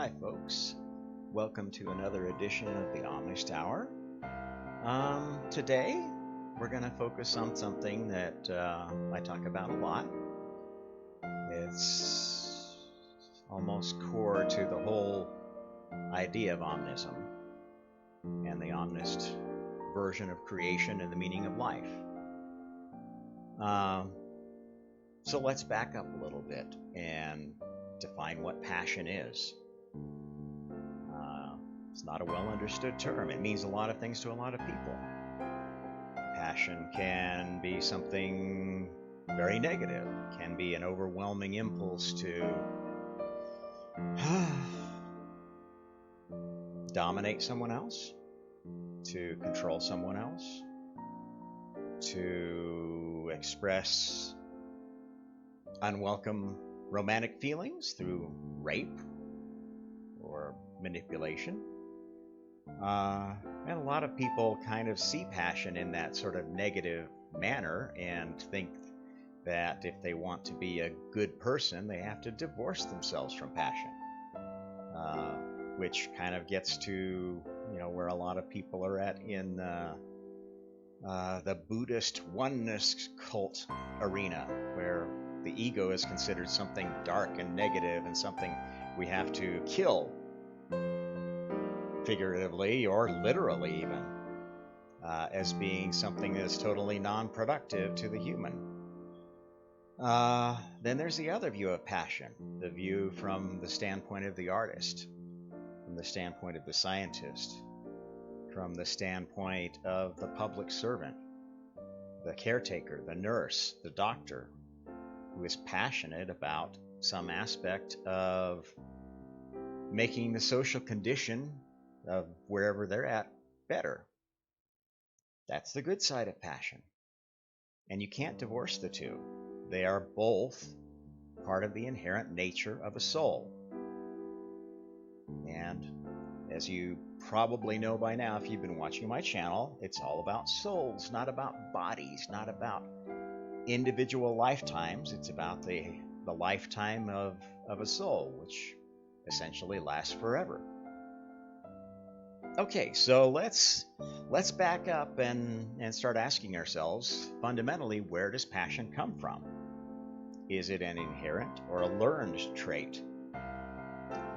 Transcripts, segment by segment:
Hi, folks. Welcome to another edition of the Omnist Hour. Today, we're going to focus on something that I talk about a lot. It's almost core to the whole idea of omnism and the omnist version of creation and the meaning of life. So let's back up a little bit and define what passion is. It's not a well understood term. It means a lot of things to a lot of people. Passion can be something very negative. It can be an overwhelming impulse to dominate someone else, to control someone else, to express unwelcome romantic feelings through rape or manipulation. And a lot of people kind of see passion in that sort of negative manner and think that if they want to be a good person, they have to divorce themselves from passion, which kind of gets to where a lot of people are at in the Buddhist oneness cult arena, where the ego is considered something dark and negative and something we have to kill, figuratively or literally even, as being something that's totally non-productive to the human. Then there's the other view of passion, the view from the standpoint of the artist, from the standpoint of the scientist, from the standpoint of the public servant, the caretaker, the nurse, the doctor, who is passionate about some aspect of making the social condition of wherever they're at better. That's the good side of passion. And you can't divorce the two. They are both part of the inherent nature of a soul. And as you probably know by now, if you've been watching my channel, it's all about souls, not about bodies, not about individual lifetimes. It's about the lifetime of a soul, which essentially lasts forever. Okay, so let's back up and start asking ourselves, fundamentally, where does passion come from? Is it an inherent or a learned trait?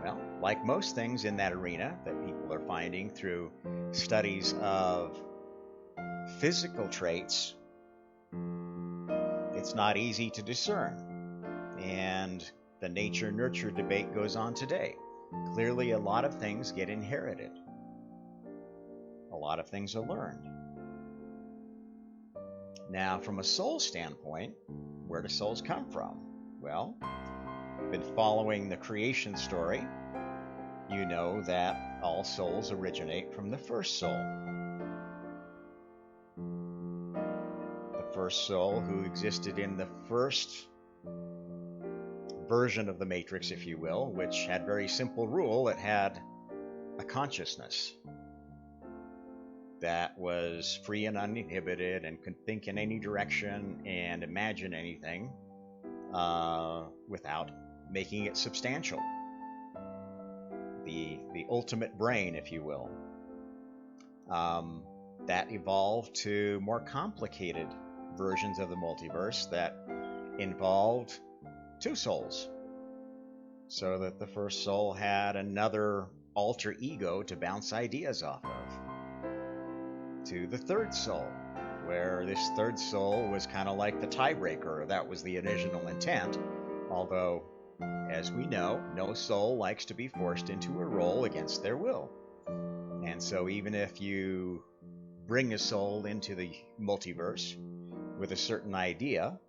Well, like most things in that arena that people are finding through studies of physical traits, it's not easy to discern. And the nature-nurture debate goes on today. Clearly, a lot of things get inherited. A lot of things are learned. Now, from a soul standpoint, where do souls come from? Well, been following the creation story, you know that all souls originate from the first soul. The first soul who existed in the first version of the Matrix, if you will, which had very simple rule. It had a consciousness that was free and uninhibited and could think in any direction and imagine anything without making it substantial. The ultimate brain, if you will. That evolved to more complicated versions of the multiverse that involved two souls, so that the first soul had another alter ego to bounce ideas off of, to the third soul, where this third soul was kind of like the tiebreaker. That was the original intent, although, as we know, no soul likes to be forced into a role against their will. And so even if you bring a soul into the multiverse with a certain idea,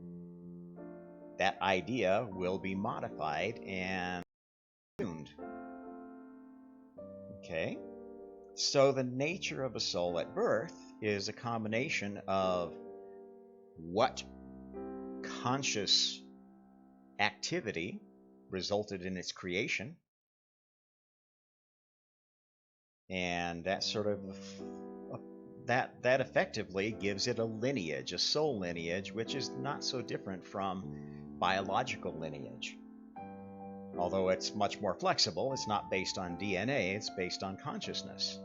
that idea will be modified and tuned. Okay? So the nature of a soul at birth is a combination of what conscious activity resulted in its creation, and that sort of that effectively gives it a lineage, a soul lineage, which is not so different from biological lineage. Although it's much more flexible, it's not based on DNA, it's based on consciousness.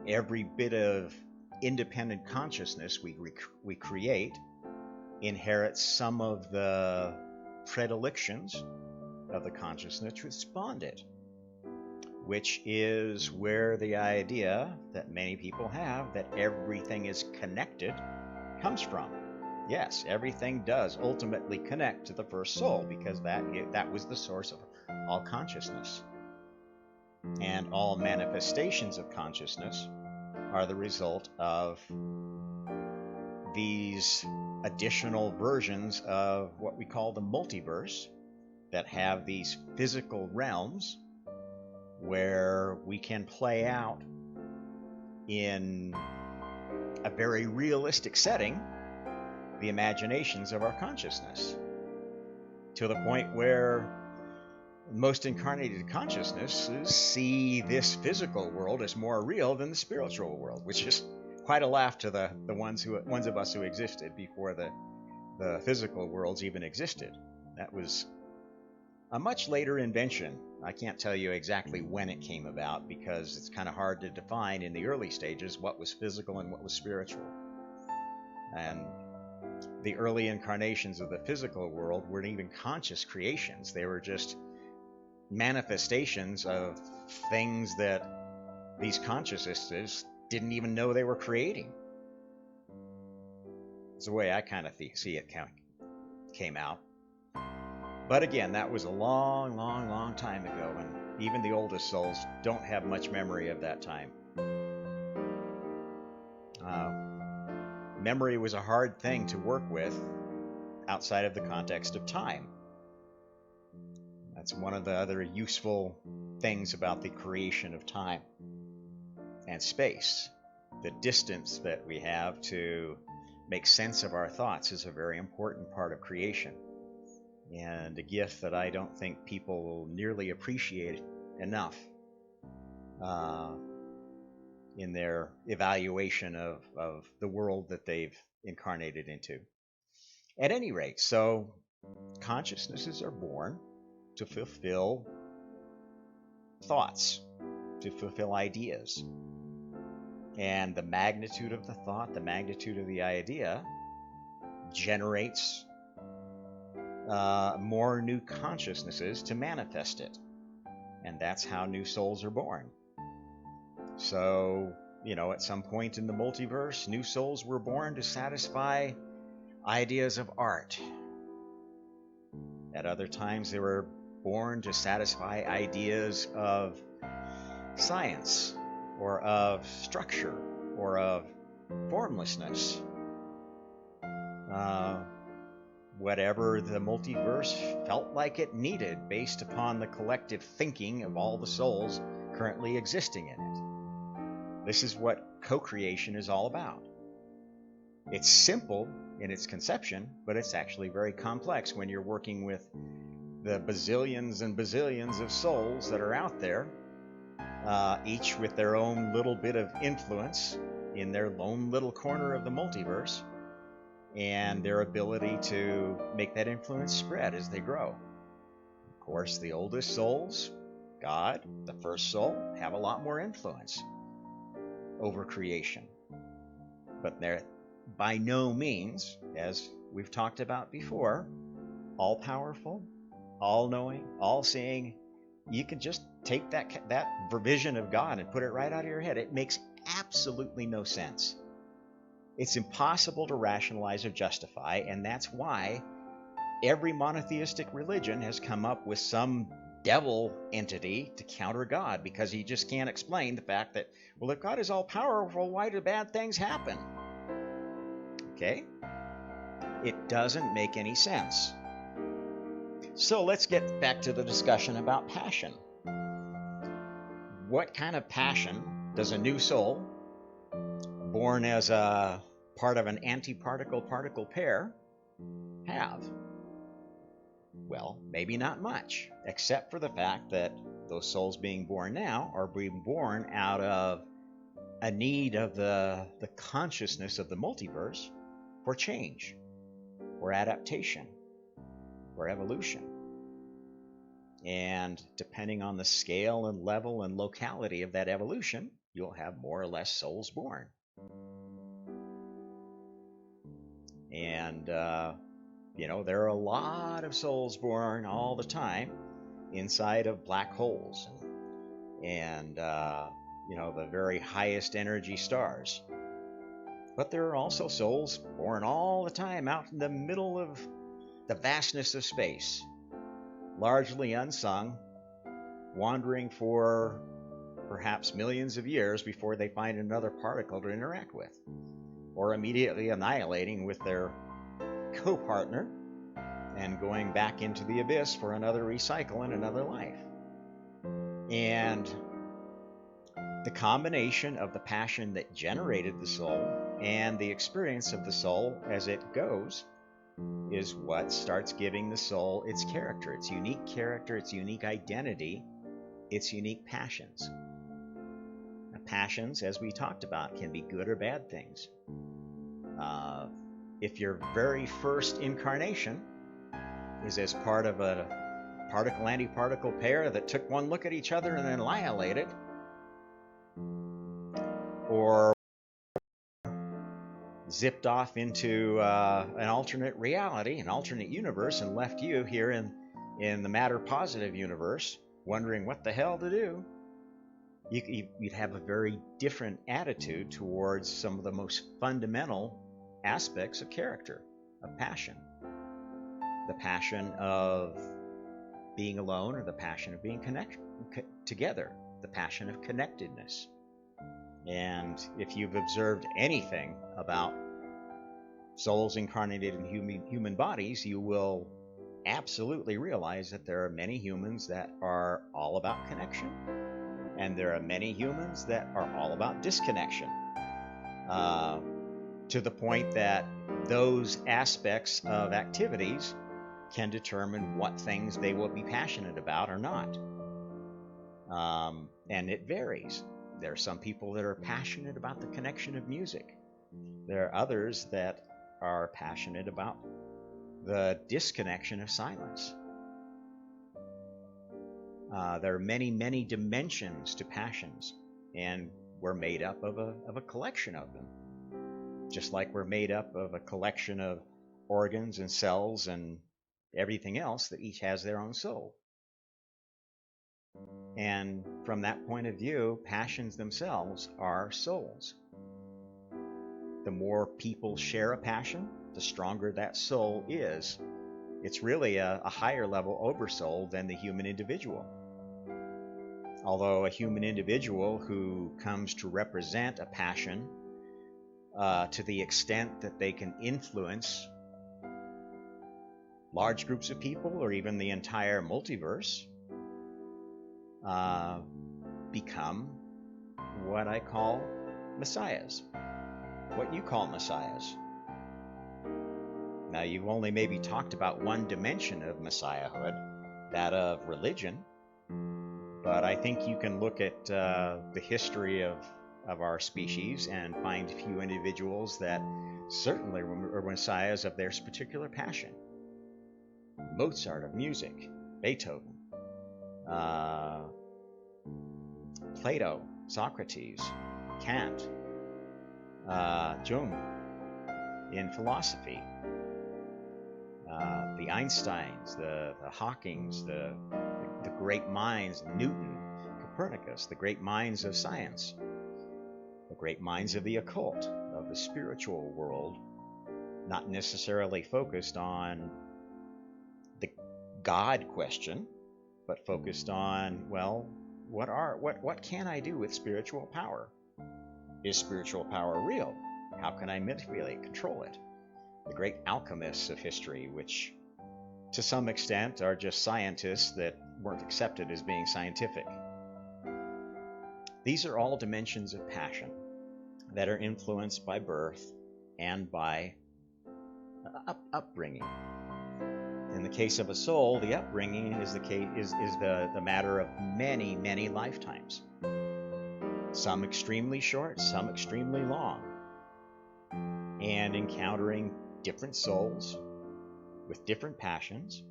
Every bit of independent consciousness we create inherits some of the predilections of the consciousness to respond it, which is where the idea that many people have that everything is connected comes from. Yes, everything does ultimately connect to the first soul because that was the source of all consciousness. And all manifestations of consciousness are the result of these additional versions of what we call the multiverse that have these physical realms where we can play out in a very realistic setting the imaginations of our consciousness, to the point where most incarnated consciousnesses see this physical world as more real than the spiritual world, which is quite a laugh to the ones of us who existed before the physical worlds even existed. That was a much later invention. I can't tell you exactly when it came about because it's kind of hard to define in the early stages what was physical and what was spiritual. And the early incarnations of the physical world weren't even conscious creations. They were just manifestations of things that these consciousnesses didn't even know they were creating. It's the way I kind of see it came out. But again, that was a long, long, long time ago, and even the oldest souls don't have much memory of that time. Memory was a hard thing to work with outside of the context of time. That's one of the other useful things about the creation of time and space. The distance that we have to make sense of our thoughts is a very important part of creation, and a gift that I don't think people nearly appreciate enough in their evaluation of the world that they've incarnated into. At any rate, so consciousnesses are born to fulfill thoughts, to fulfill ideas. And the magnitude of the thought, the magnitude of the idea generates more new consciousnesses to manifest it. And that's how new souls are born. So, at some point in the multiverse, new souls were born to satisfy ideas of art. At other times, they were born to satisfy ideas of science, or of structure, or of formlessness. Whatever the multiverse felt like it needed based upon the collective thinking of all the souls currently existing in it. This is what co-creation is all about. It's simple in its conception, but it's actually very complex when you're working with the bazillions and bazillions of souls that are out there, each with their own little bit of influence in their lone little corner of the multiverse, and their ability to make that influence spread as they grow. Of course, the oldest souls, God, the first soul, have a lot more influence over creation. But they're by no means, as we've talked about before, all-powerful, all-knowing, all-seeing. You can just take that vision of God and put it right out of your head. It makes absolutely no sense. It's impossible to rationalize or justify, and that's why every monotheistic religion has come up with some devil entity to counter God, because he just can't explain the fact that, well, if God is all-powerful, why do bad things happen? Okay? It doesn't make any sense. So let's get back to the discussion about passion. What kind of passion does a new soul, born as a part of an antiparticle-particle pair, have? Well, maybe not much, except for the fact that those souls being born now are being born out of a need of the consciousness of the multiverse for change, for adaptation. or evolution. And depending on the scale and level and locality of that evolution, you'll have more or less souls born. And, there are a lot of souls born all the time inside of black holes and the very highest energy stars. But there are also souls born all the time out in the middle of the vastness of space, largely unsung, wandering for perhaps millions of years before they find another particle to interact with, or immediately annihilating with their co-partner and going back into the abyss for another recycle and another life. And the combination of the passion that generated the soul and the experience of the soul as it goes is what starts giving the soul its character, its unique identity, its unique passions. Now, passions, as we talked about, can be good or bad things. If your very first incarnation is as part of a particle-antiparticle pair that took one look at each other and then annihilated, or zipped off into an alternate reality, an alternate universe, and left you here in the matter-positive universe, wondering what the hell to do, you'd have a very different attitude towards some of the most fundamental aspects of character, of passion. The passion of being alone, or the passion of being together, the passion of connectedness. And if you've observed anything about souls incarnated in human bodies, you will absolutely realize that there are many humans that are all about connection, and there are many humans that are all about disconnection, to the point that those aspects of activities can determine what things they will be passionate about or not. And it varies. There are some people that are passionate about the connection of music. There are others that are passionate about the disconnection of silence. There are many, many dimensions to passions, and we're made up of a collection of them. Just like we're made up of a collection of organs and cells and everything else that each has their own soul. And from that point of view, passions themselves are souls. The more people share a passion, the stronger that soul is. It's really a higher level oversoul than the human individual. Although a human individual who comes to represent a passion to the extent that they can influence large groups of people or even the entire multiverse, become what I call messiahs. What you call messiahs. Now, you've only maybe talked about one dimension of messiahhood, that of religion, but I think you can look at the history of our species and find a few individuals that certainly are messiahs of their particular passion. Mozart of music, Beethoven, Plato, Socrates, Kant, Jung in philosophy, the Einsteins, the Hawkings, the great minds, Newton, Copernicus, the great minds of science, the great minds of the occult, of the spiritual world, not necessarily focused on the God question, but focused on, well, what can I do with spiritual power? Is spiritual power real? How can I manipulate, control it? The great alchemists of history, which to some extent are just scientists that weren't accepted as being scientific. These are all dimensions of passion that are influenced by birth and by upbringing. In the case of a soul, the upbringing is the matter of many, many lifetimes. Some extremely short, some extremely long. And encountering different souls with different passions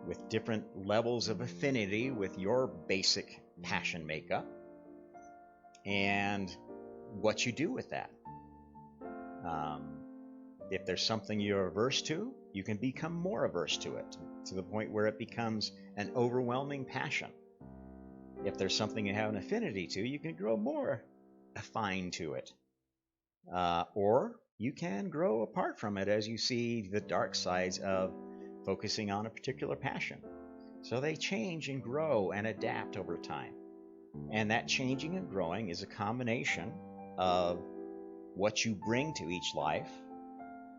with different levels of affinity with your basic passion makeup, and what you do with that. If there's something you're averse to, you can become more averse to it, to the point where it becomes an overwhelming passion. If there's something you have an affinity to, you can grow more affine to it. Or you can grow apart from it as you see the dark sides of focusing on a particular passion. So they change and grow and adapt over time. And that changing and growing is a combination of what you bring to each life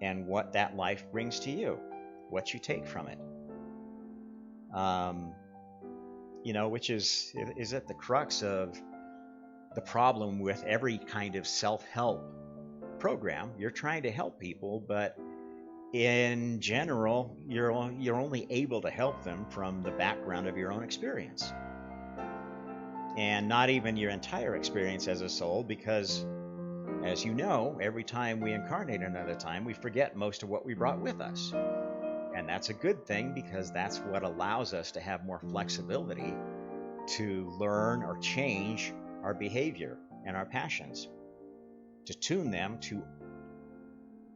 and what that life brings to you, what you take from it. Which is at the crux of the problem with every kind of self-help program. You're trying to help people, but in general, you're only able to help them from the background of your own experience, and not even your entire experience as a soul, because, as you know, every time we incarnate another time, we forget most of what we brought with us. And that's a good thing, because that's what allows us to have more flexibility to learn or change our behavior and our passions, to tune them to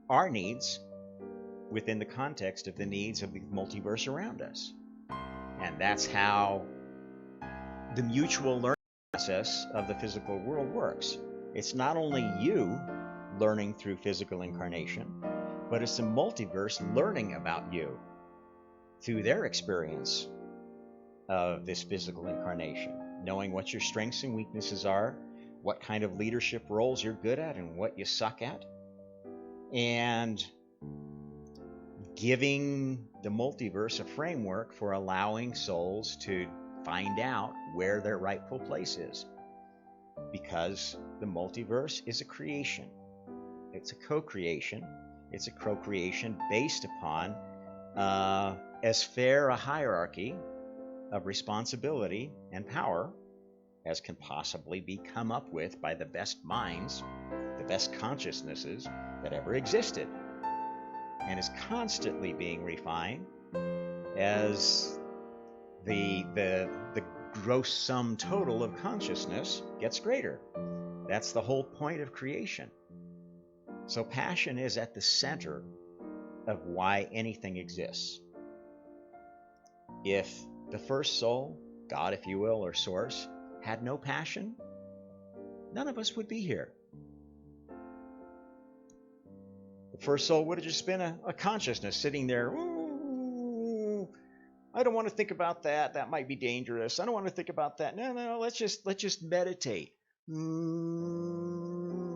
our needs within the context of the needs of the multiverse around us. And that's how the mutual learning process of the physical world works. It's not only you learning through physical incarnation, but it's the multiverse learning about you through their experience of this physical incarnation, knowing what your strengths and weaknesses are, what kind of leadership roles you're good at and what you suck at, and giving the multiverse a framework for allowing souls to find out where their rightful place is. Because the multiverse is a creation. It's a co-creation. It's a co-creation based upon as fair a hierarchy of responsibility and power as can possibly be come up with by the best minds, the best consciousnesses that ever existed, and is constantly being refined as the gross sum total of consciousness gets greater. That's the whole point of creation. So passion is at the center of why anything exists. If the first soul, God if you will, or source, had no passion, none of us would be here. The first soul would have just been a consciousness sitting there. Ooh, I don't want to think about that. That might be dangerous. I don't want to think about that. No, let's just meditate.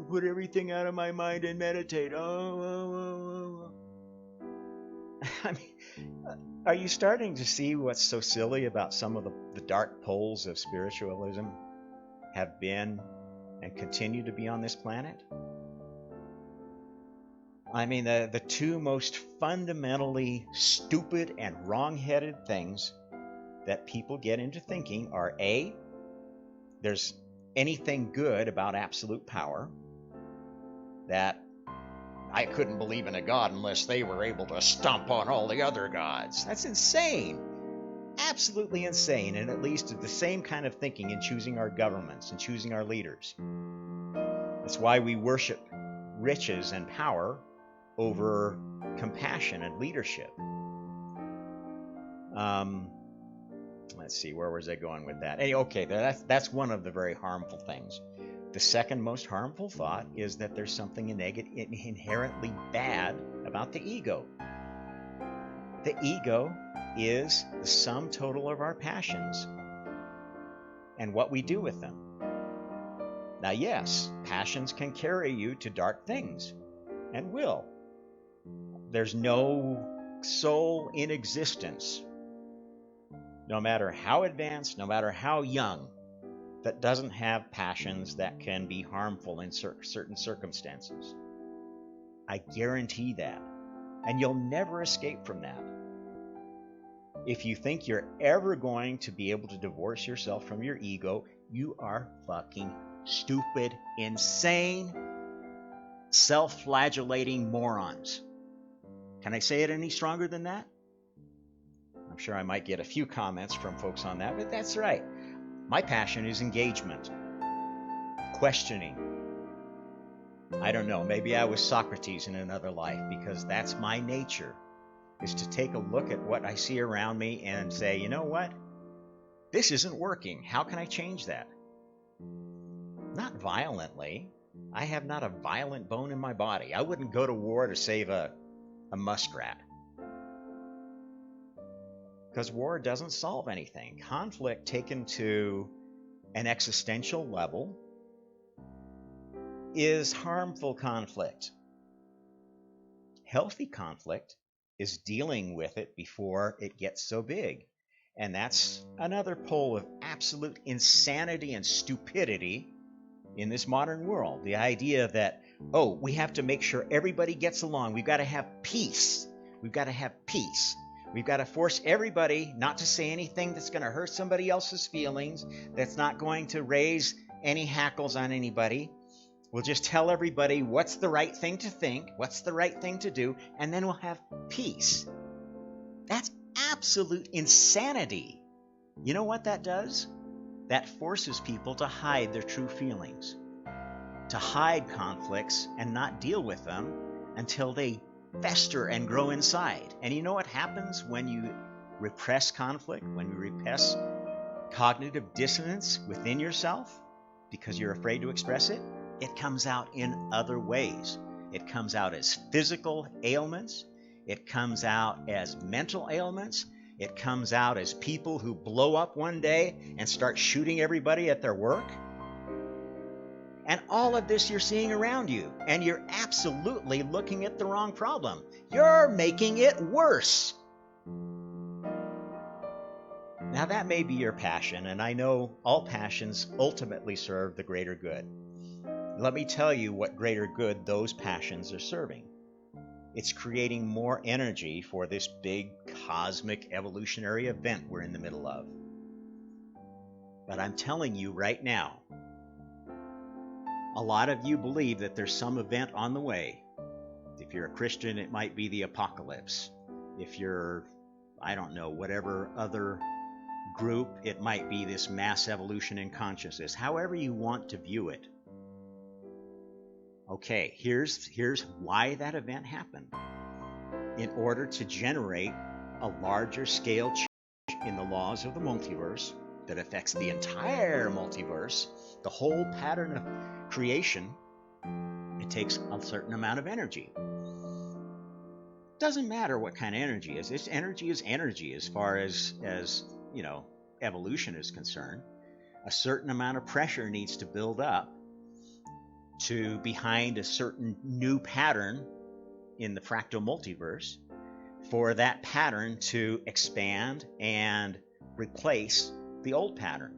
Put everything out of my mind and meditate. Oh. I mean, are you starting to see what's so silly about some of the dark poles of spiritualism have been and continue to be on this planet? I mean, the two most fundamentally stupid and wrong-headed things that people get into thinking are A, there's anything good about absolute power, that I couldn't believe in a god unless they were able to stomp on all the other gods. That's insane. Absolutely insane, and it leads to the same kind of thinking in choosing our governments and choosing our leaders. That's why we worship riches and power over compassion and leadership. Let's see, where was I going with that? Okay, that's one of the very harmful things. The second most harmful thought is that there's something inherently bad about the ego. The ego is the sum total of our passions and what we do with them. Now, yes, passions can carry you to dark things, and will. There's no soul in existence, no matter how advanced, no matter how young, that doesn't have passions that can be harmful in certain circumstances. I guarantee that. And you'll never escape from that. If you think you're ever going to be able to divorce yourself from your ego, you are fucking stupid, insane, self-flagellating morons. Can I say it any stronger than that? I'm sure I might get a few comments from folks on that, but that's right. My passion is engagement, questioning. I don't know, maybe I was Socrates in another life, because that's my nature, is to take a look at what I see around me and say, you know what? This isn't working. How can I change that? Not violently. I have not a violent bone in my body. I wouldn't go to war to save a muskrat. Because war doesn't solve anything. Conflict taken to an existential level is harmful conflict. Healthy conflict is dealing with it before it gets so big. And that's another pole of absolute insanity and stupidity in this modern world. The idea that, oh, we have to make sure everybody gets along. We've got to have peace. We've got to have peace. We've got to force everybody not to say anything that's going to hurt somebody else's feelings, that's not going to raise any hackles on anybody. We'll just tell everybody what's the right thing to think, what's the right thing to do, and then we'll have peace. That's absolute insanity. You know what that does? That forces people to hide their true feelings, to hide conflicts and not deal with them until they fester and grow inside. And you know what happens when you repress conflict, when you repress cognitive dissonance within yourself because you're afraid to express it? It comes out in other ways. It comes out as physical ailments. It comes out as mental ailments. It comes out as people who blow up one day and start shooting everybody at their work. And all of this you're seeing around you, and you're absolutely looking at the wrong problem. You're making it worse. Now that may be your passion, and I know all passions ultimately serve the greater good. Let me tell you what greater good those passions are serving. It's creating more energy for this big cosmic evolutionary event we're in the middle of. But I'm telling you right now, a lot of you believe that there's some event on the way. If you're a Christian, it might be the apocalypse. If you're, I don't know, whatever other group, it might be this mass evolution in consciousness. However you want to view it. Okay, here's why that event happened. In order to generate a larger scale change in the laws of the multiverse that affects the entire multiverse, the whole pattern of creation, it takes a certain amount of energy. Doesn't matter what kind of energy is. It's energy is energy as far as evolution is concerned. A certain amount of pressure needs to build up to behind a certain new pattern in the fractal multiverse for that pattern to expand and replace the old pattern.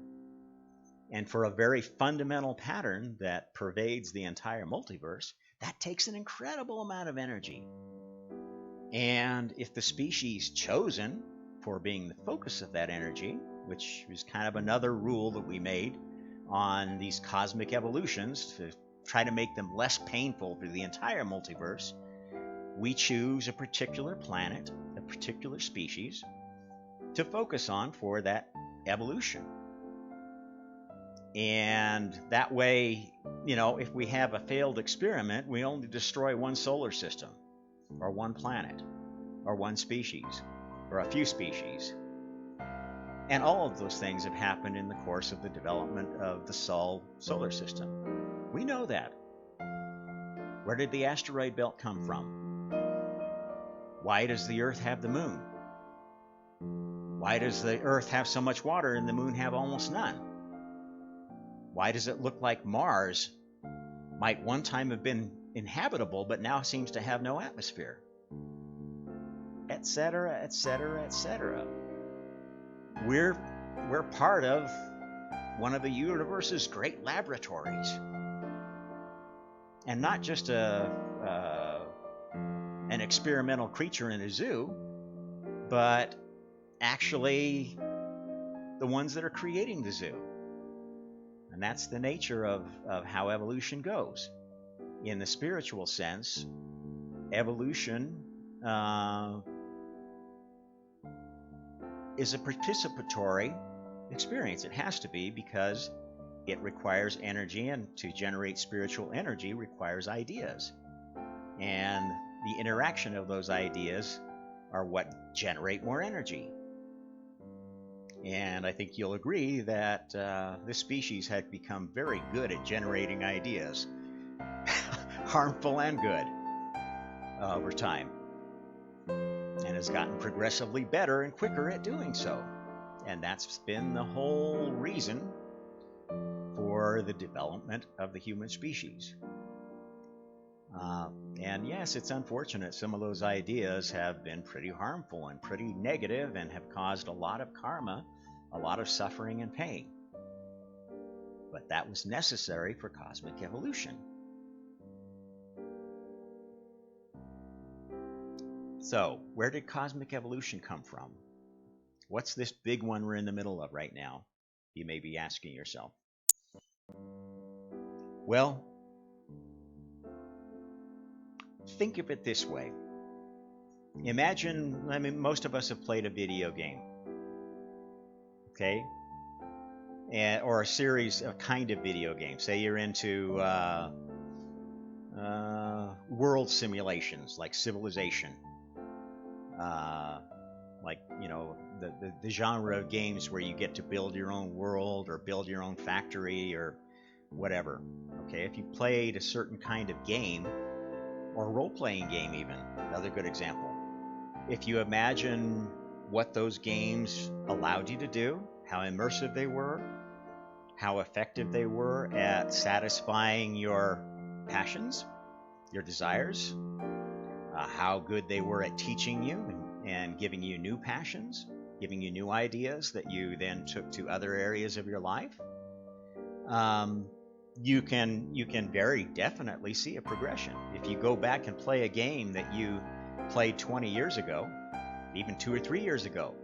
And for a very fundamental pattern that pervades the entire multiverse, that takes an incredible amount of energy. And if the species chosen for being the focus of that energy, which is kind of another rule that we made on these cosmic evolutions to try to make them less painful for the entire multiverse, we choose a particular planet, a particular species, to focus on for that evolution. And that way, if we have a failed experiment, we only destroy one solar system, or one planet, or one species, or a few species. And all of those things have happened in the course of the development of the solar system. We know that. Where did the asteroid belt come from? Why does the Earth have the moon? Why does the Earth have so much water and the moon have almost none? Why does it look like Mars might one time have been inhabitable but now seems to have no atmosphere? Etc., etc., etc. We're part of one of the universe's great laboratories. And not just an experimental creature in a zoo, but actually the ones that are creating the zoo. And that's the nature of how evolution goes. In the spiritual sense, evolution is a participatory experience. It has to be, because it requires energy, and to generate spiritual energy requires ideas. And the interaction of those ideas are what generate more energy. And I think you'll agree that this species had become very good at generating ideas, harmful and good, over time, and has gotten progressively better and quicker at doing so. And that's been the whole reason for the development of the human species. And yes, it's unfortunate. Some of those ideas have been pretty harmful and pretty negative, and have caused a lot of karma, a lot of suffering and pain. But that was necessary for cosmic evolution. So, where did cosmic evolution come from? What's this big one we're in the middle of right now? You may be asking yourself. Well, think of it this way. Imagine, most of us have played a video game, okay? Or a series of kind of video games. Say you're into world simulations like Civilization. Like, the genre of games where you get to build your own world or build your own factory or whatever. Okay, if you played a certain kind of game, or role-playing game even, another good example. If you imagine what those games allowed you to do, how immersive they were, how effective they were at satisfying your passions, your desires, how good they were at teaching you and giving you new passions, giving you new ideas that you then took to other areas of your life, you can very definitely see a progression. If you go back and play a game that you played 20 years ago, even 2 or 3 years ago,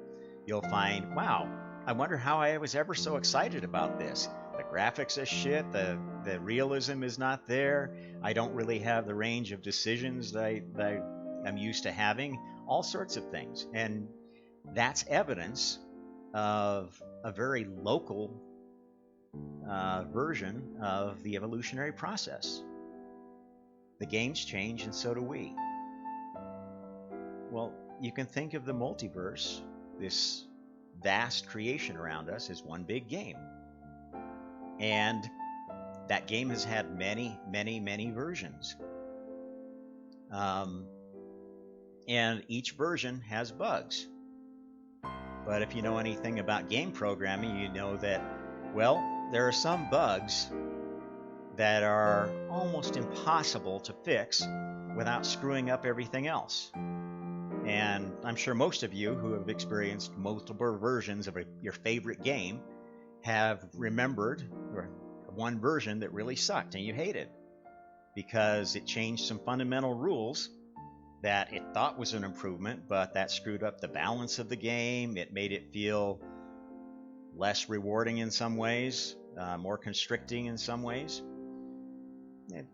you'll find, wow, I wonder how I was ever so excited about this. The graphics are shit, the realism is not there, I don't really have the range of decisions that I'm used to having, all sorts of things. And that's evidence of a very local version of the evolutionary process. The games change, and so do we. Well, you can think of the multiverse, this vast creation around us, as one big game. And that game has had many, many, many versions. And each version has bugs. But if you know anything about game programming, you know that, well, there are some bugs that are almost impossible to fix without screwing up everything else. And I'm sure most of you who have experienced multiple versions of your favorite game have remembered one version that really sucked and you hated because it changed some fundamental rules that it thought was an improvement, but that screwed up the balance of the game. It made it feel less rewarding in some ways, more constricting in some ways.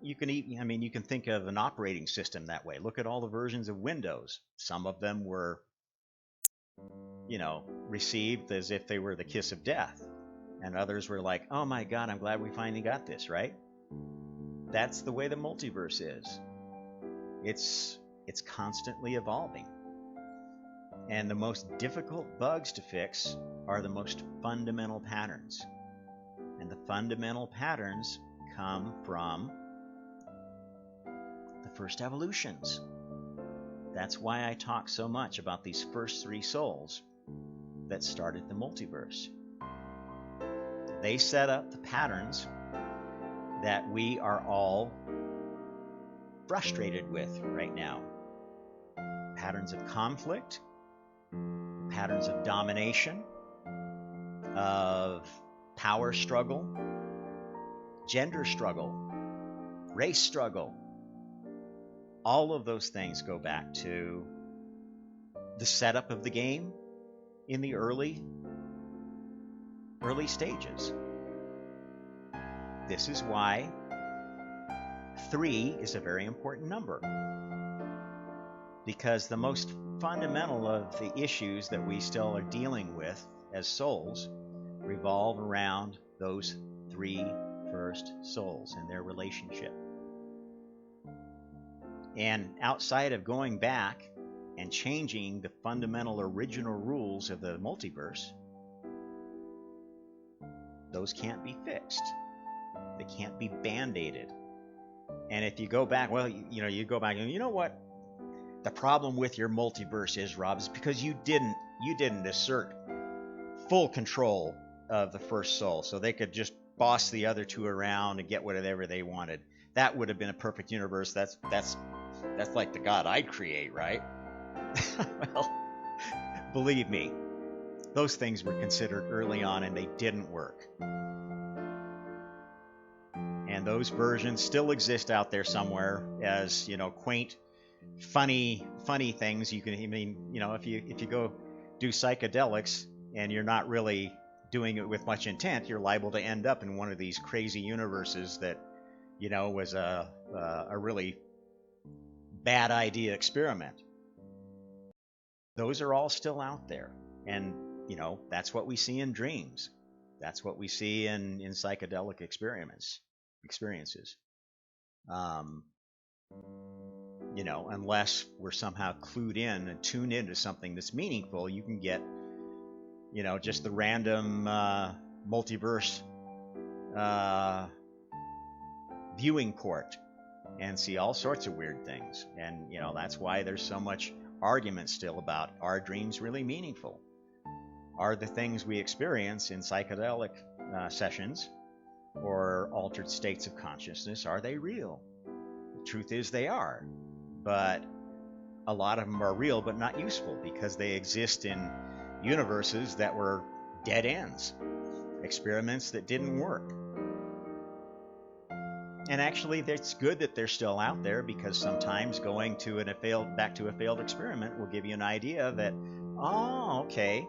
You can think of an operating system that way. Look at all the versions of Windows. Some of them were, received as if they were the kiss of death. And others were like, oh my God, I'm glad we finally got this, right? That's the way the multiverse is. It's constantly evolving. And the most difficult bugs to fix are the most fundamental patterns. And the fundamental patterns come from the first evolutions. That's why I talk so much about these first 3 souls that started the multiverse. They set up the patterns that we are all frustrated with right now. Patterns of conflict, patterns of domination, of power struggle, gender struggle, race struggle. All of those things go back to the setup of the game in the early stages. This is why 3 is a very important number. because the most fundamental of the issues that we still are dealing with as souls revolve around those three first souls and their relationship. And outside of going back and changing the fundamental original rules of the multiverse, those can't be fixed. They can't be band-aided. And if you go back, well, you go back and you know what? The problem with your multiverse is, Rob, is because you didn't assert full control of the first soul, so they could just boss the other two around and get whatever they wanted. That would have been a perfect universe. That's like the God I'd create, right? Well, believe me, those things were considered early on and they didn't work. And those versions still exist out there somewhere as, quaint, funny things. You can, if you go do psychedelics and you're not really doing it with much intent, you're liable to end up in one of these crazy universes that, was a really bad idea experiment. Those are all still out there. And, that's what we see in dreams. That's what we see in psychedelic experiences. Unless we're somehow clued in and tuned into something that's meaningful, you can get, just the random multiverse viewing port and see all sorts of weird things. And, that's why there's so much argument still about, are dreams really meaningful? Are the things we experience in psychedelic sessions or altered states of consciousness, are they real? The truth is they are, but a lot of them are real but not useful because they exist in universes that were dead ends, experiments that didn't work. And actually, it's good that they're still out there, because sometimes going to back to a failed experiment will give you an idea that, oh, okay,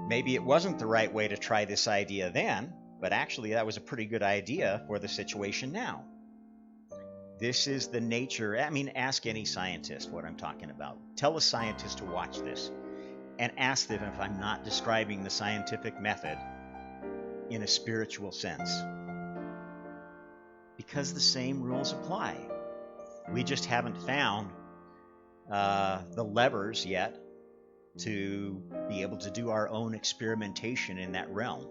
maybe it wasn't the right way to try this idea then, but actually that was a pretty good idea for the situation now. This is the nature. Ask any scientist what I'm talking about. Tell a scientist to watch this and ask them if I'm not describing the scientific method in a spiritual sense. Because the same rules apply. We just haven't found the levers yet to be able to do our own experimentation in that realm.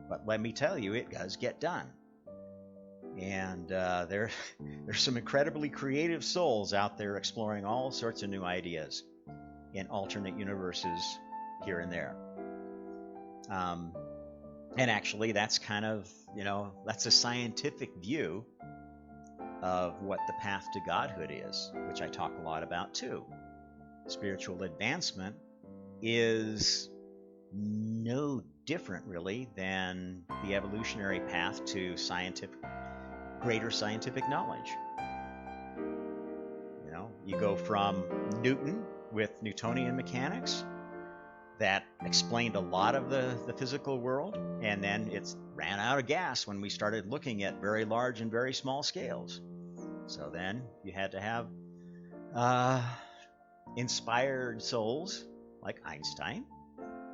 But let me tell you, it does get done. And there's some incredibly creative souls out there exploring all sorts of new ideas in alternate universes here and there. And actually, that's kind of, that's a scientific view of what the path to godhood is, which I talk a lot about too. Spiritual advancement is no different, really, than the evolutionary path to greater scientific knowledge. You go from Newton with Newtonian mechanics that explained a lot of the physical world, and then it ran out of gas when we started looking at very large and very small scales. So then you had to have inspired souls like Einstein,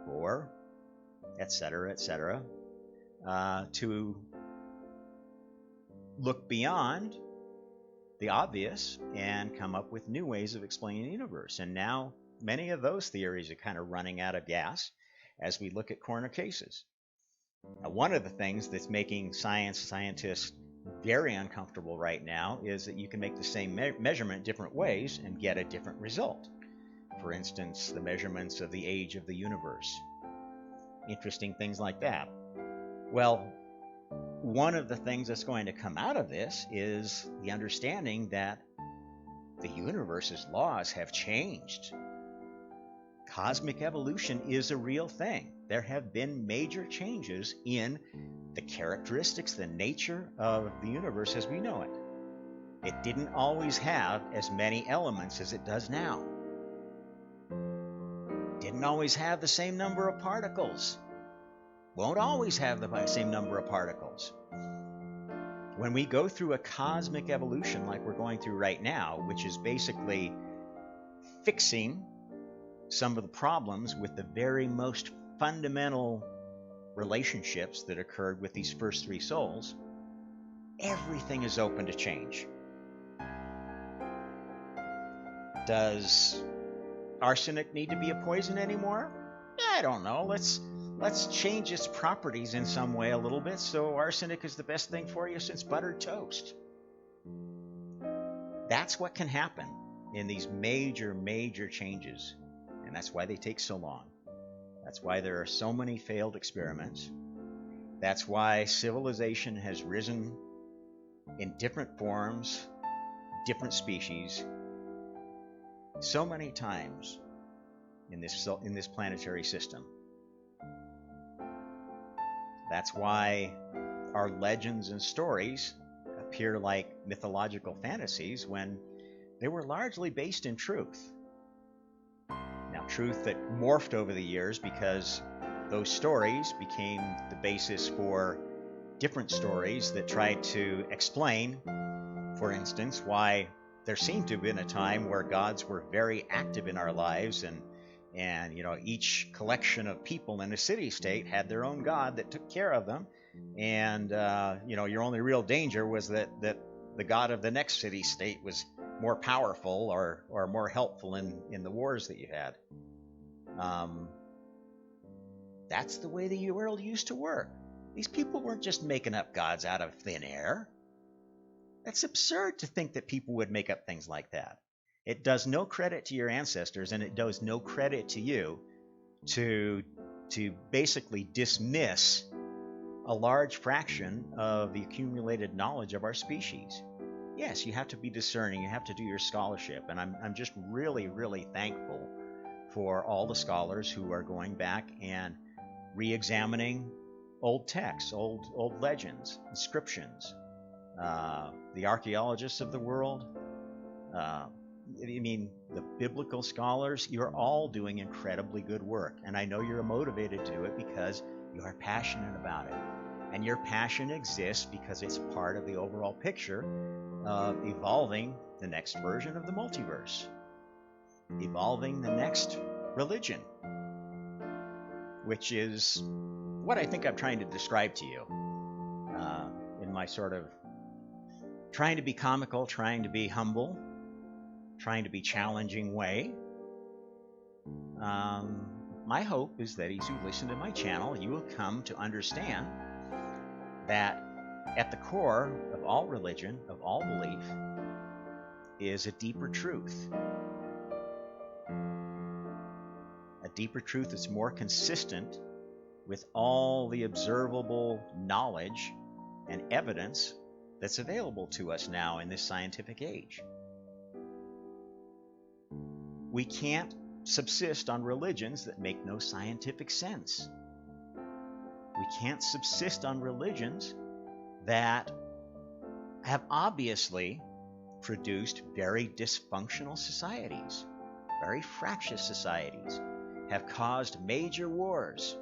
or et cetera, to look beyond the obvious and come up with new ways of explaining the universe. And now many of those theories are kind of running out of gas as we look at corner cases. Now, one of the things that's making scientists very uncomfortable right now is that you can make the same measurement different ways and get a different result. For instance, the measurements of the age of the universe. Interesting things like that. Well, one of the things that's going to come out of this is the understanding that the universe's laws have changed. Cosmic evolution is a real thing. There have been major changes in the characteristics, the nature of the universe as we know it. It didn't always have as many elements as it does now. Didn't always have the same number of particles. Won't always have the same number of particles. When we go through a cosmic evolution like we're going through right now, which is basically fixing some of the problems with the very most fundamental relationships that occurred with these first three souls, everything is open to change. Does arsenic need to be a poison anymore? I don't know. Let's change its properties in some way a little bit so arsenic is the best thing for you since buttered toast. That's what can happen in these major, major changes. And that's why they take so long. That's why there are so many failed experiments. That's why civilization has risen in different forms, different species, so many times in this planetary system. That's why our legends and stories appear like mythological fantasies when they were largely based in truth. Now, truth that morphed over the years because those stories became the basis for different stories that tried to explain, for instance, why there seemed to have been a time where gods were very active in our lives, and each collection of people in a city-state had their own god that took care of them, and your only real danger was that the god of the next city-state was more powerful or more helpful in the wars that you had. That's the way the world used to work. These people weren't just making up gods out of thin air. That's absurd to think that people would make up things like that. It does no credit to your ancestors, and it does no credit to you to basically dismiss a large fraction of the accumulated knowledge of our species. Yes, you have to be discerning, you have to do your scholarship, and I'm just really, really thankful for all the scholars who are going back and re-examining old texts, old legends, inscriptions. The archaeologists of the world, the biblical scholars, you're all doing incredibly good work. And I know you're motivated to do it because you are passionate about it. And your passion exists because it's part of the overall picture of evolving the next version of the multiverse, evolving the next religion, which is what I think I'm trying to describe to you in my sort of trying to be comical, trying to be humble, trying to be challenging way. My hope is that as you listen to my channel, you will come to understand that at the core of all religion, of all belief, is a deeper truth. A deeper truth that's more consistent with all the observable knowledge and evidence that's available to us now in this scientific age. We can't subsist on religions that make no scientific sense. We can't subsist on religions that have obviously produced very dysfunctional societies, very fractious societies, have caused major wars,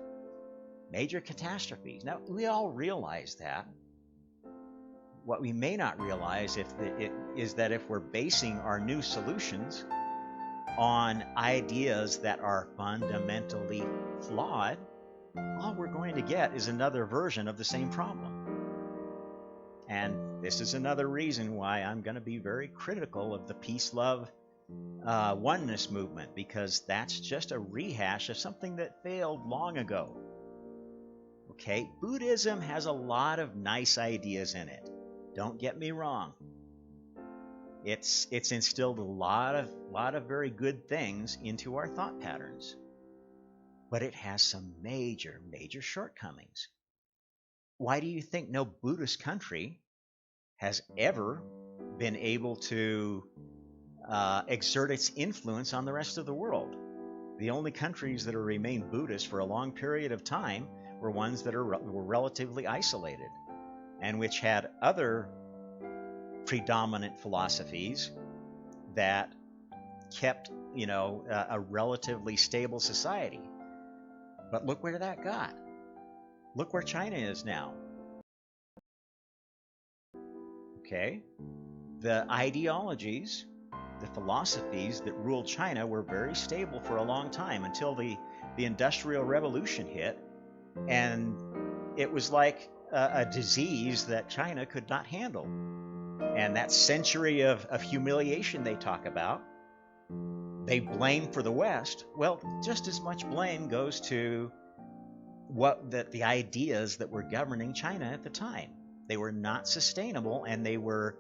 major catastrophes. Now, we all realize that. What we may not realize is that if we're basing our new solutions on ideas that are fundamentally flawed, all we're going to get is another version of the same problem. And this is another reason why I'm going to be very critical of the peace, love, oneness movement, because that's just a rehash of something that failed long ago. Okay, Buddhism has a lot of nice ideas in it. Don't get me wrong. It's instilled a lot of very good things into our thought patterns. But it has some major, major shortcomings. Why do you think no Buddhist country has ever been able to exert its influence on the rest of the world? The only countries that have remained Buddhist for a long period of time were ones that were relatively isolated and which had other predominant philosophies that kept, a relatively stable society. But look where that got. Look where China is now. Okay? The ideologies the philosophies that ruled China were very stable for a long time until the Industrial Revolution hit, and it was like a disease that China could not handle. And that century of humiliation they talk about, they blame for the West. Well, just as much blame goes to the ideas that were governing China at the time. They were not sustainable, and they were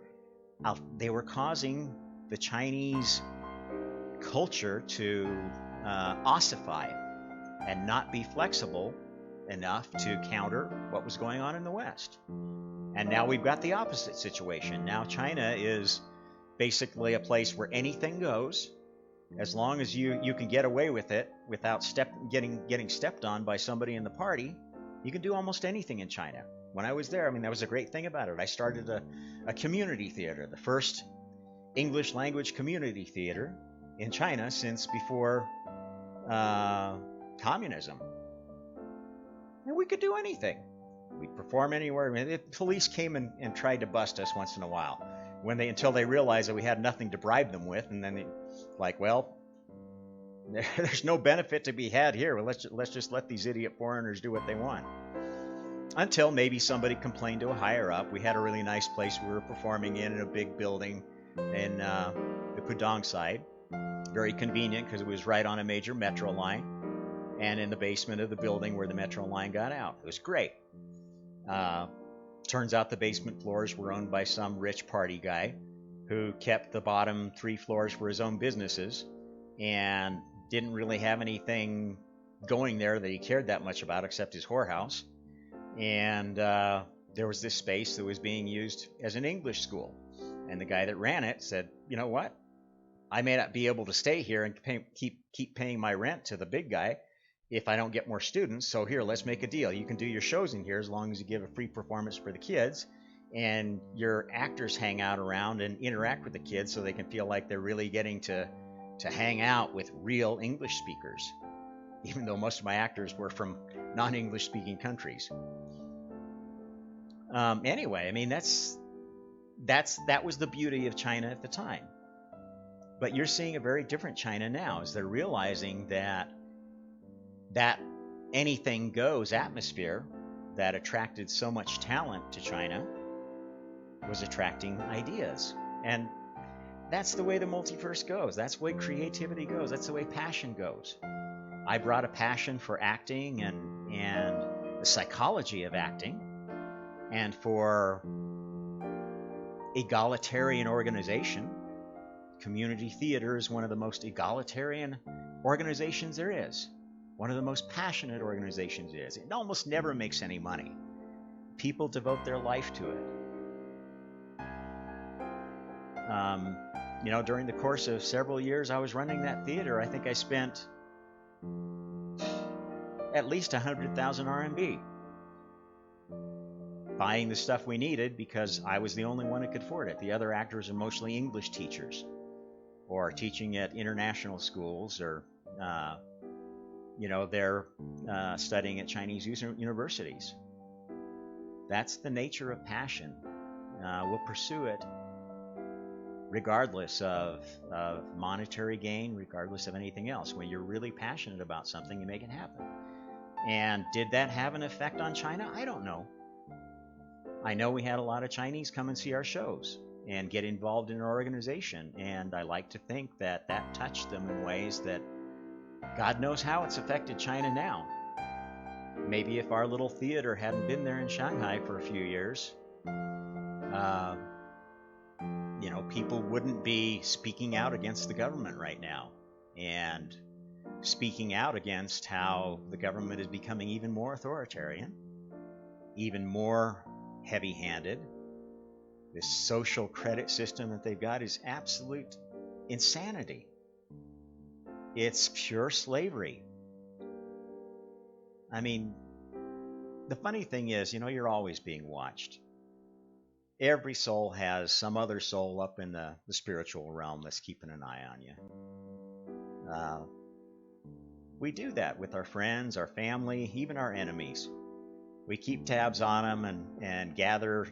causing the Chinese culture to ossify and not be flexible enough to counter what was going on in the West. And now we've got the opposite situation. Now China is basically a place where anything goes, as long as you can get away with it without getting stepped on by somebody in the party. You can do almost anything in China. When I was there, I mean, that was a great thing about it. I started a community theater, the first English language community theater in China since before communism. And we could do anything. We'd perform anywhere. I mean, the police came and tried to bust us once in a while, until they realized that we had nothing to bribe them with, and then well, there's no benefit to be had here. Well, let's just let these idiot foreigners do what they want. Until maybe somebody complained to a higher up. We had a really nice place we were performing in a big building in the Pudong side. Very convenient because it was right on a major metro line and in the basement of the building where the metro line got out. It was great. Turns out the basement floors were owned by some rich party guy who kept the bottom 3 floors for his own businesses and didn't really have anything going there that he cared that much about except his whorehouse. And there was this space that was being used as an English school. And the guy that ran it said, you know what? I may not be able to stay here and keep paying my rent to the big guy if I don't get more students. So here, let's make a deal. You can do your shows in here as long as you give a free performance for the kids, and your actors hang out around and interact with the kids so they can feel like they're really getting to hang out with real English speakers, even though most of my actors were from non-English speaking countries. Anyway, I mean, that was the beauty of China at the time. But you're seeing a very different China now, as they're realizing that anything goes atmosphere that attracted so much talent to China was attracting ideas. And that's the way the multiverse goes. That's the way creativity goes. That's the way passion goes. I brought a passion for acting and the psychology of acting, and for egalitarian organization. Community theater is one of the most egalitarian organizations there is. One of the most passionate organizations there is. It almost never makes any money. People devote their life to it. During the course of several years I was running that theater, I think I spent at least 100,000 RMB buying the stuff we needed, because I was the only one who could afford it. The other actors are mostly English teachers or teaching at international schools, or they're studying at Chinese universities. That's the nature of passion. We'll pursue it regardless of monetary gain, regardless of anything else. When you're really passionate about something, you make it happen. And did that have an effect on China? I don't know. I know we had a lot of Chinese come and see our shows and get involved in our organization, and I like to think that touched them in ways that God knows how it's affected China now. Maybe if our little theater hadn't been there in Shanghai for a few years, people wouldn't be speaking out against the government right now, and speaking out against how the government is becoming even more authoritarian, even more heavy-handed. This social credit system that they've got is absolute insanity. It's pure slavery. I mean, the funny thing is, you're always being watched. Every soul has some other soul up in the spiritual realm that's keeping an eye on you. We do that with our friends, our family, even our enemies. We keep tabs on them and gather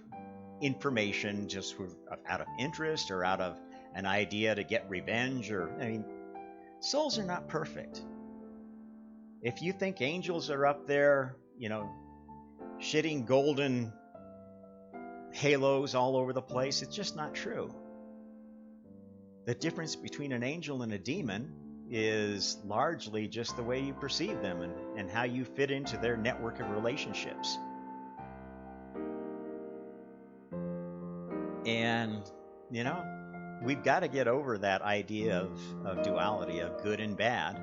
information just out of interest or out of an idea to get revenge, souls are not perfect. If you think angels are up there, shitting golden halos all over the place, it's just not true. The difference between an angel and a demon is largely just the way you perceive them and how you fit into their network of relationships. And, we've got to get over that idea of duality, of good and bad.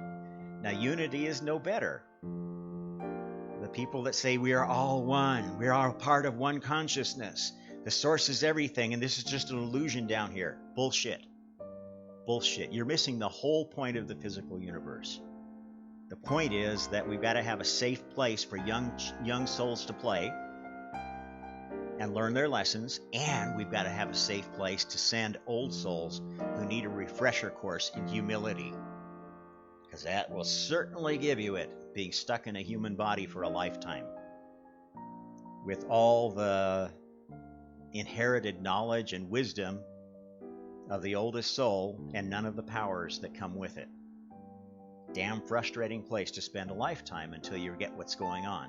Now, unity is no better. The people that say we are all one, we are all part of one consciousness, the source is everything, and this is just an illusion down here. Bullshit. Bullshit. You're missing the whole point of the physical universe. The point is that we've got to have a safe place for young souls to play and learn their lessons, and we've got to have a safe place to send old souls who need a refresher course in humility, because that will certainly give you it, being stuck in a human body for a lifetime with all the inherited knowledge and wisdom of the oldest soul and none of the powers that come with it. Damn frustrating place to spend a lifetime until you get what's going on.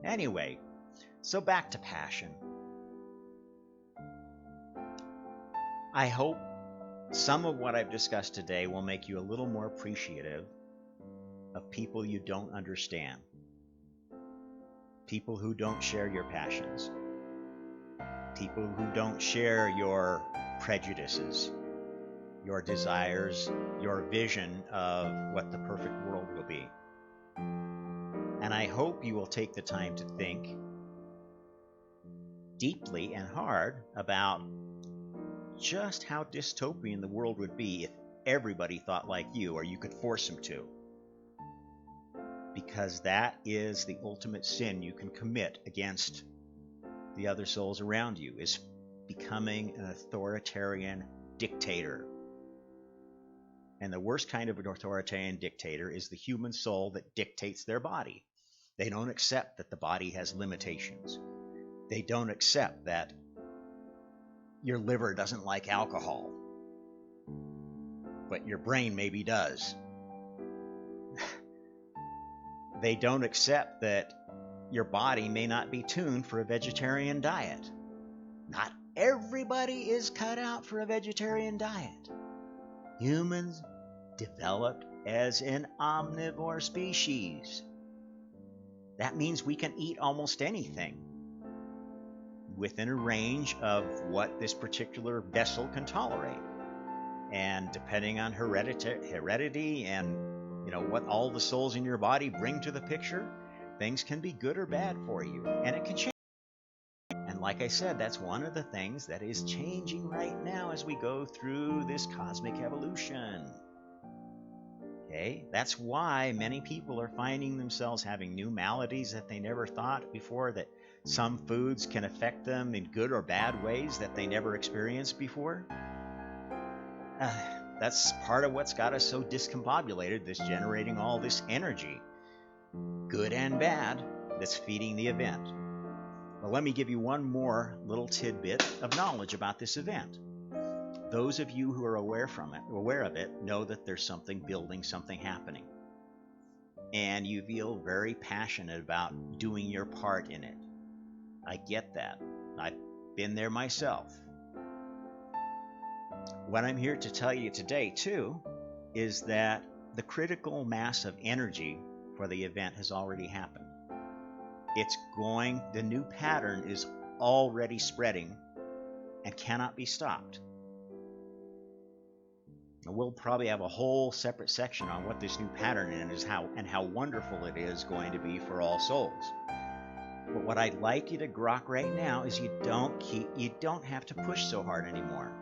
Anyway, so back to passion. I hope some of what I've discussed today will make you a little more appreciative of people you don't understand, people who don't share your passions, people who don't share your prejudices, your desires, your vision of what the perfect world will be. And I hope you will take the time to think deeply and hard about just how dystopian the world would be if everybody thought like you, or you could force them to. Because that is the ultimate sin you can commit against the other souls around you, is becoming an authoritarian dictator. And the worst kind of an authoritarian dictator is the human soul that dictates their body. They don't accept that the body has limitations. They don't accept that your liver doesn't like alcohol, but your brain maybe does. They don't accept that your body may not be tuned for a vegetarian diet. Not everybody is cut out for a vegetarian diet. Humans developed as an omnivore species. That means we can eat almost anything within a range of what this particular vessel can tolerate. And depending on heredity and what all the souls in your body bring to the picture, things can be good or bad for you, and it can change. And like I said, that's one of the things that is changing right now as we go through this cosmic evolution. Okay, that's why many people are finding themselves having new maladies that they never thought before, that some foods can affect them in good or bad ways that they never experienced before. That's part of what's got us so discombobulated, that's generating all this energy, good and bad, that's feeding the event. Well, let me give you one more little tidbit of knowledge about this event. Those of you who are aware of it, know that there's something building, something happening. And you feel very passionate about doing your part in it. I get that. I've been there myself. What I'm here to tell you today, too, is that the critical mass of energy for the event has already happened. The new pattern is already spreading and cannot be stopped. We'll probably have a whole separate section on what this new pattern is, and how wonderful it is going to be for all souls. But what I'd like you to grok right now is you don't have to push so hard anymore.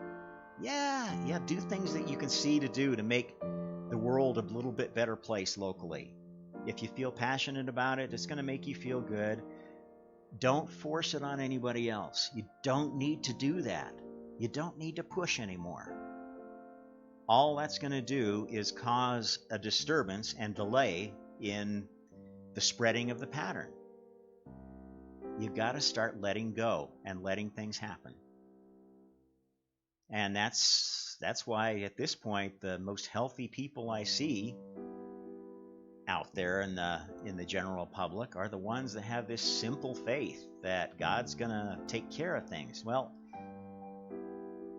Yeah, do things that you can see to do to make the world a little bit better place locally. If you feel passionate about it, it's going to make you feel good. Don't force it on anybody else. You don't need to do that. You don't need to push anymore. All that's going to do is cause a disturbance and delay in the spreading of the pattern. You've got to start letting go and letting things happen. And that's why at this point the most healthy people I see out there in the general public are the ones that have this simple faith that God's gonna take care of things. Well,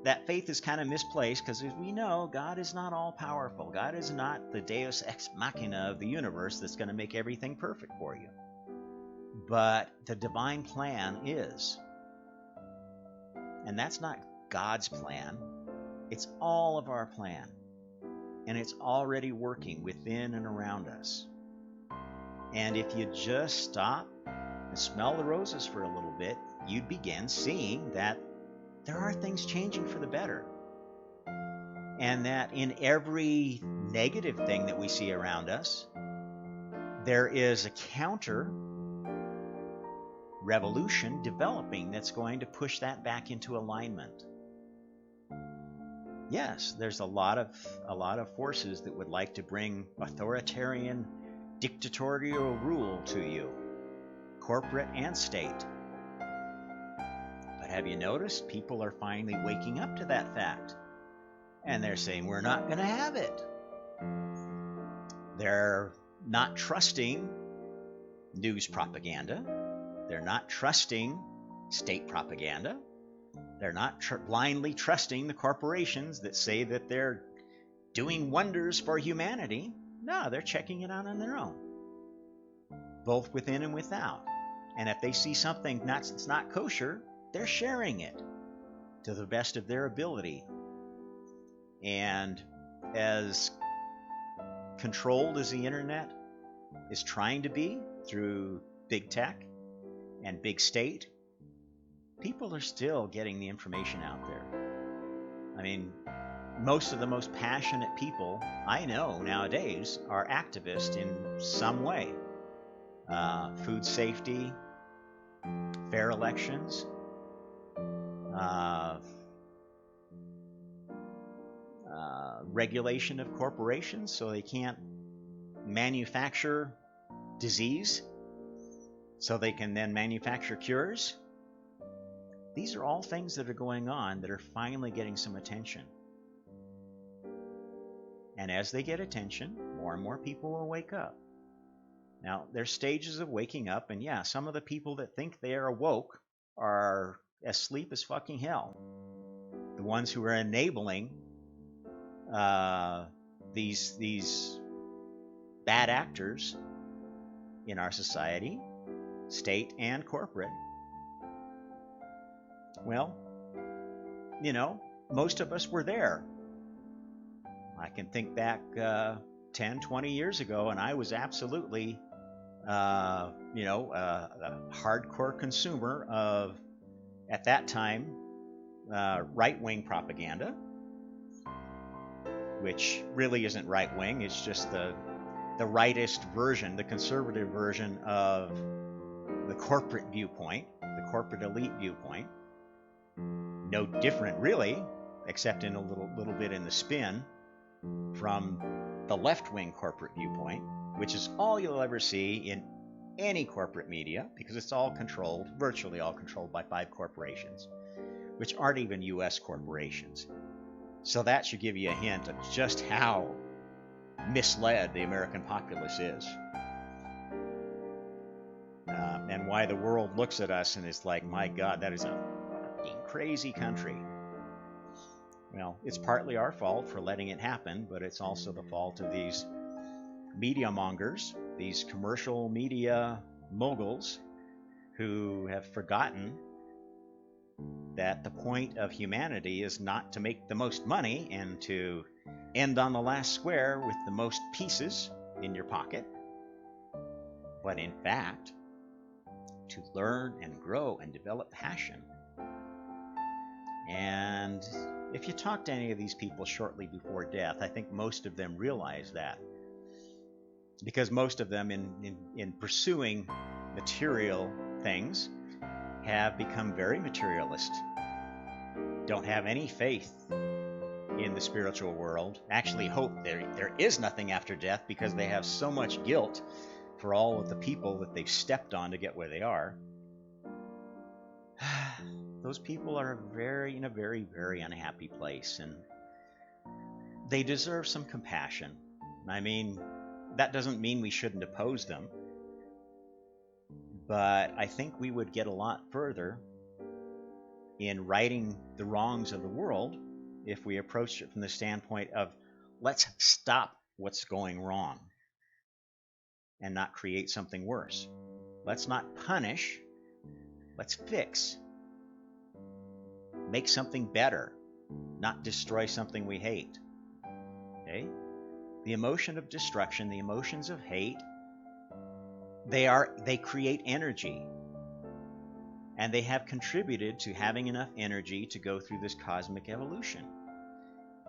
that faith is kind of misplaced because, as we know, God is not all powerful. God is not the Deus ex machina of the universe that's going to make everything perfect for you. But the divine plan is. And that's not God's plan. It's all of our plan. And it's already working within and around us. And if you just stop and smell the roses for a little bit, you'd begin seeing that there are things changing for the better. And that in every negative thing that we see around us, there is a counter revolution developing that's going to push that back into alignment. Yes, there's a lot of forces that would like to bring authoritarian, dictatorial rule to you, corporate and state. But have you noticed people are finally waking up to that fact? And they're saying, we're not going to have it. They're not trusting news propaganda. They're not trusting state propaganda. They're not blindly trusting the corporations that say that they're doing wonders for humanity. No, they're checking it out on their own, both within and without. And if they see something that's not kosher, they're sharing it to the best of their ability. And as controlled as the internet is trying to be through big tech and big state, people are still getting the information out there. I mean, most of the most passionate people I know nowadays are activists in some way. Food safety, fair elections, regulation of corporations so they can't manufacture disease, so they can then manufacture cures. These are all things that are going on that are finally getting some attention. And as they get attention, more and more people will wake up. Now, there's stages of waking up, and yeah, some of the people that think they are woke are asleep as fucking hell. The ones who are enabling these bad actors in our society, state and corporate. Well, you know, most of us were there. I can think back 10, 20 years ago, and I was absolutely, a hardcore consumer of, at that time, right-wing propaganda, which really isn't right-wing. It's just the rightist version, the conservative version of the corporate viewpoint, the corporate elite viewpoint. No different, really, except in a little bit in the spin from the left-wing corporate viewpoint, which is all you'll ever see in any corporate media, because it's all controlled, virtually all controlled by 5 corporations, which aren't even U.S. corporations. So that should give you a hint of just how misled the American populace is. And why the world looks at us and is like, my God, that is a fucking crazy country. Well, it's partly our fault for letting it happen, but it's also the fault of these media mongers, these commercial media moguls who have forgotten that the point of humanity is not to make the most money and to end on the last square with the most pieces in your pocket, but in fact, to learn and grow and develop passion. And if you talk to any of these people shortly before death, I think most of them realize that. Because most of them, in pursuing material things, have become very materialist. Don't have any faith in the spiritual world. Actually hope there is nothing after death because they have so much guilt for all of the people that they've stepped on to get where they are. those people are in a very, very unhappy place, and they deserve some compassion. I mean, that doesn't mean we shouldn't oppose them, but I think we would get a lot further in righting the wrongs of the world if we approached it from the standpoint of, let's stop what's going wrong and not create something worse. Let's not punish, let's fix. Make something better, not destroy something we hate. Okay? The emotion of destruction, the emotions of hate, they create energy. And they have contributed to having enough energy to go through this cosmic evolution.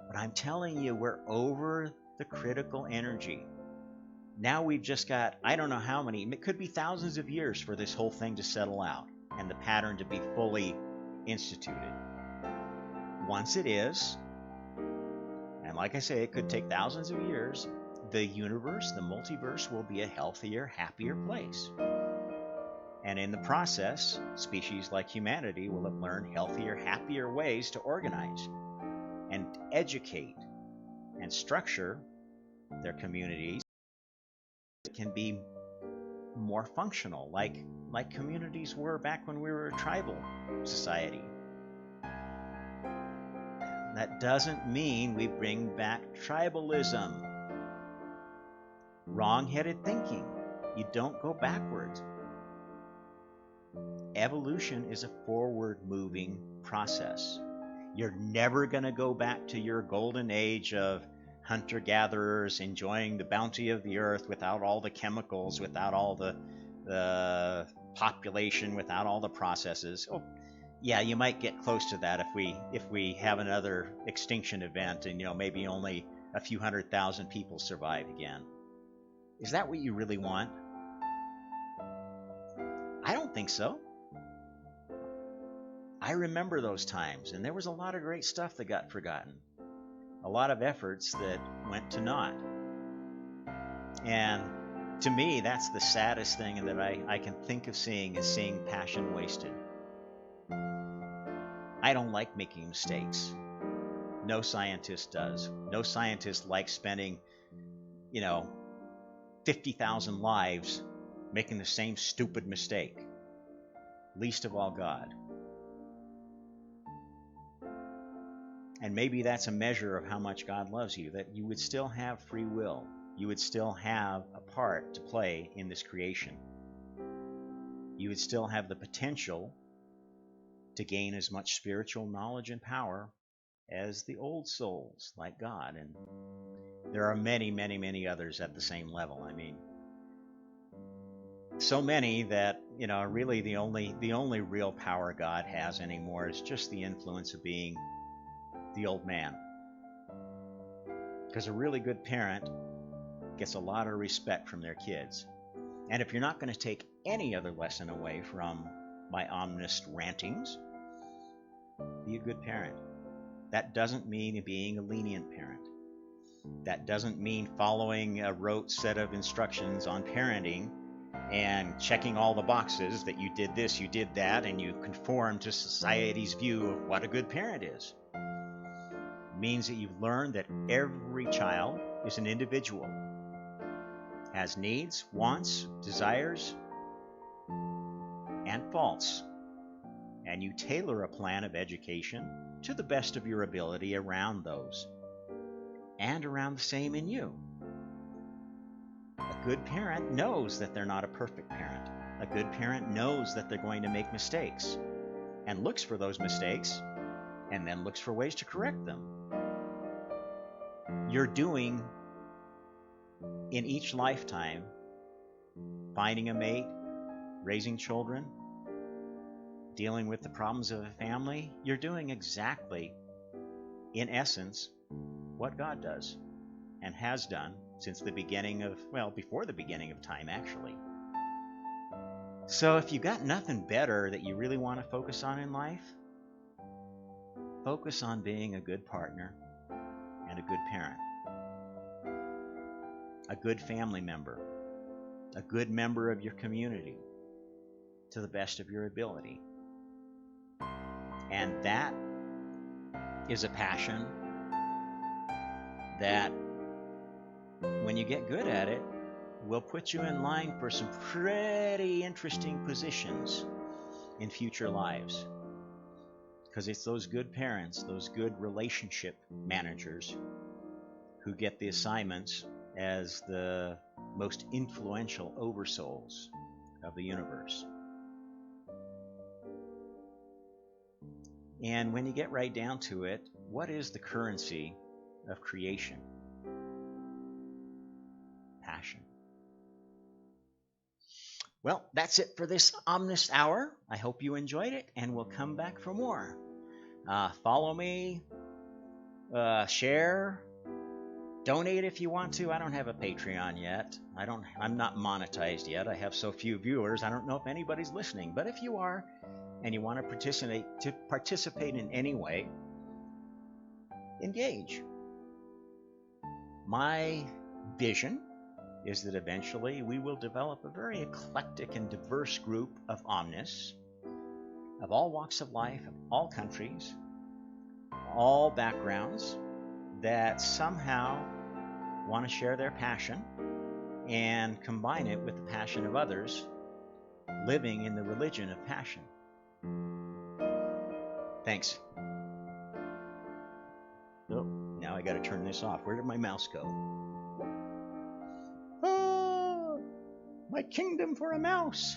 But I'm telling you, we're over the critical energy. Now we've just got, I don't know how many, it could be thousands of years for this whole thing to settle out and the pattern to be fully instituted. Once it is, and like I say, it could take thousands of years, the universe, the multiverse, will be a healthier, happier place. And in the process, species like humanity will have learned healthier, happier ways to organize and educate and structure their communities that can be more functional, like communities were back when we were a tribal society. That doesn't mean we bring back tribalism. Wrong-headed thinking. You don't go backwards. Evolution is a forward-moving process. You're never going to go back to your golden age of hunter-gatherers enjoying the bounty of the earth without all the chemicals, without all the population, without all the processes. Oh, yeah, you might get close to that if we have another extinction event and maybe only a few 100,000 people survive again. Is that what you really want? I don't think so. I remember those times, and there was a lot of great stuff that got forgotten. A lot of efforts that went to naught. And to me, that's the saddest thing that I can think of seeing, is seeing passion wasted. I don't like making mistakes. No scientist does. No scientist likes spending, 50,000 lives making the same stupid mistake. Least of all God. And maybe that's a measure of how much God loves you, that you would still have free will. You would still have a part to play in this creation. You would still have the potential to gain as much spiritual knowledge and power as the old souls, like God. And there are many, many, many others at the same level. I mean, so many that, really the only real power God has anymore is just the influence of being the old man. Because a really good parent gets a lot of respect from their kids. And if you're not going to take any other lesson away from my Omnist rantings, be a good parent. That doesn't mean being a lenient parent. That doesn't mean following a rote set of instructions on parenting and checking all the boxes that you did this, you did that, and you conform to society's view of what a good parent is. It means that you've learned that every child is an individual, has needs, wants, desires, and faults. And you tailor a plan of education to the best of your ability around those, and around the same in you. A good parent knows that they're not a perfect parent. A good parent knows that they're going to make mistakes, and looks for those mistakes, and then looks for ways to correct them. You're doing, in each lifetime, finding a mate, raising children, dealing with the problems of a family, you're doing exactly, in essence, what God does and has done since the beginning of, before the beginning of time, actually. So if you got nothing better that you really want to focus on in life, focus on being a good partner and a good parent, a good family member, a good member of your community to the best of your ability. And that is a passion that, when you get good at it, will put you in line for some pretty interesting positions in future lives. Because it's those good parents, those good relationship managers, who get the assignments as the most influential oversouls of the universe. And when you get right down to it, what is the currency of creation? Passion. Well, that's it for this Omnist Hour. I hope you enjoyed it, and we'll come back for more. Follow me, share, donate if you want to. I don't have a Patreon yet. I'm not monetized yet. I have so few viewers. I don't know if anybody's listening. But if you are, and you want to participate in any way, engage. My vision is that eventually we will develop a very eclectic and diverse group of Omnists, of all walks of life, of all countries, all backgrounds, that somehow want to share their passion and combine it with the passion of others, living in the religion of passion. Thanks. Oh, now I got to turn this off. Where did my mouse go? Oh, my kingdom for a mouse.